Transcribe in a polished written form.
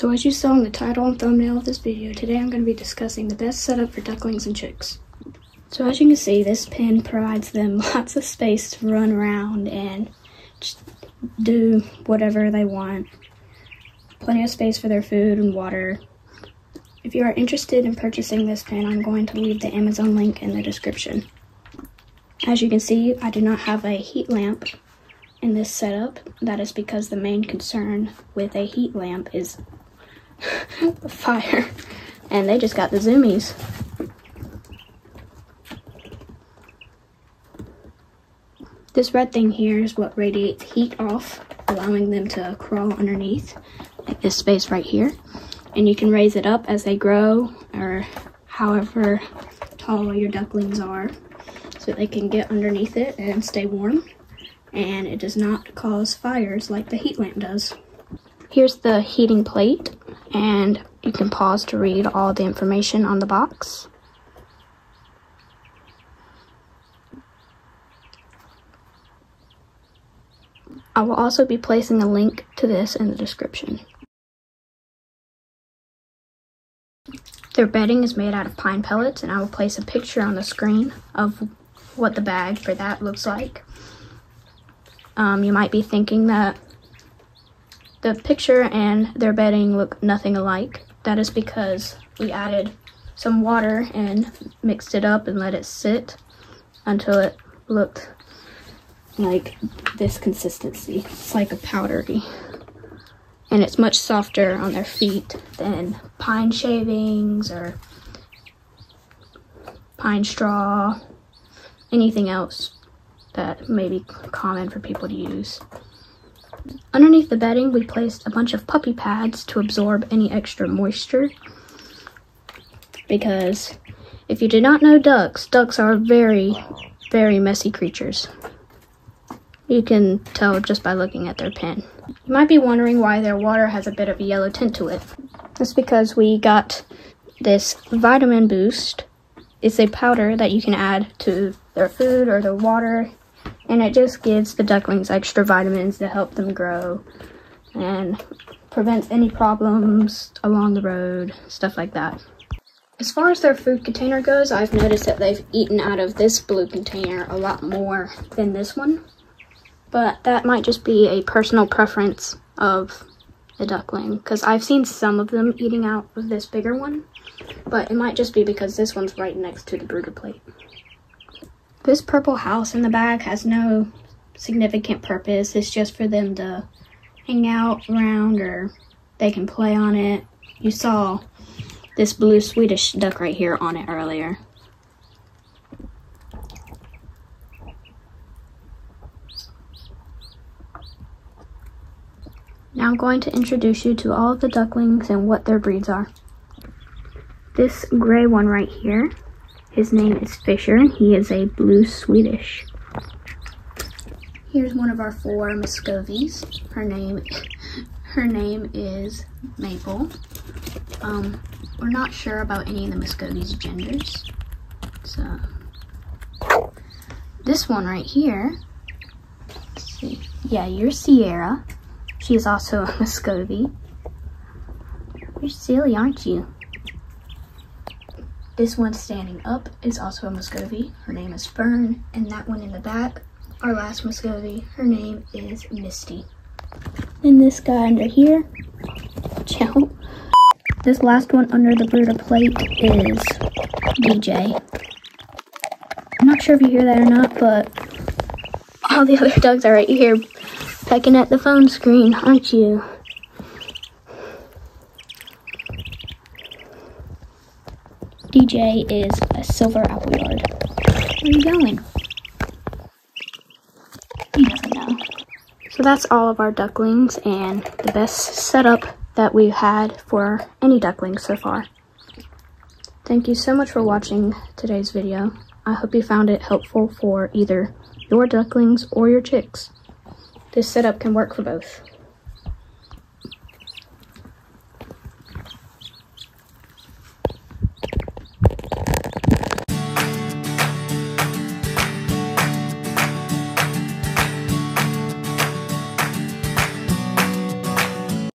So as you saw in the title and thumbnail of this video, today I'm going to be discussing the best setup for ducklings and chicks. So as you can see, this pen provides them lots of space to run around and just do whatever they want. Plenty of space for their food and water. If you are interested in purchasing this pen, I'm going to leave the Amazon link in the description. As you can see, I do not have a heat lamp in this setup. That is because the main concern with a heat lamp is the fire, and they just got the zoomies. This red thing here is what radiates heat off, allowing them to crawl underneath, like this space right here. And you can raise it up as they grow, or however tall your ducklings are, so they can get underneath it and stay warm. And it does not cause fires like the heat lamp does. Here's the heating plate, and you can pause to read all the information on the box. I will also be placing a link to this in the description. Their bedding is made out of pine pellets, and I will place a picture on the screen of what the bag for that looks like. You might be thinking that the picture and their bedding look nothing alike. That is because we added some water and mixed it up and let it sit until it looked like this consistency. It's like a powdery. And it's much softer on their feet than pine shavings or pine straw, anything else that may be common for people to use. Underneath the bedding, we placed a bunch of puppy pads to absorb any extra moisture. Because if you did not know ducks are very, very messy creatures. You can tell just by looking at their pen. You might be wondering why their water has a bit of a yellow tint to it. That's because we got this vitamin boost. It's a powder that you can add to their food or their water, and it just gives the ducklings extra vitamins to help them grow and prevents any problems along the road, stuff like that. As far as their food container goes, I've noticed that they've eaten out of this blue container a lot more than this one. But that might just be a personal preference of the duckling, because I've seen some of them eating out of this bigger one, but it might just be because this one's right next to the brooder plate. This purple house in the bag has no significant purpose. It's just for them to hang out around, or they can play on it. You saw this blue Swedish duck right here on it earlier. Now I'm going to introduce you to all of the ducklings and what their breeds are. This gray one right here, his name is Fisher, and he is a blue Swedish. Here's one of our 4 Muscovies. Her name is Maple. We're not sure about any of the Muscovies' genders. So this one right here, let's see. Yeah, you're Sierra. She is also a Muscovy. You're silly, aren't you? This one standing up is also a Muscovy. Her name is Fern. And that one in the back, our last Muscovy, her name is Misty. And this guy under here, Joe. This last one under the brooder plate is DJ. I'm not sure if you hear that or not, but all the other dogs are right here pecking at the phone screen, aren't you? DJ is a silver appleyard. Where are you going? He doesn't know. So that's all of our ducklings and the best setup that we've had for any ducklings so far. Thank you so much for watching today's video. I hope you found it helpful for either your ducklings or your chicks. This setup can work for both.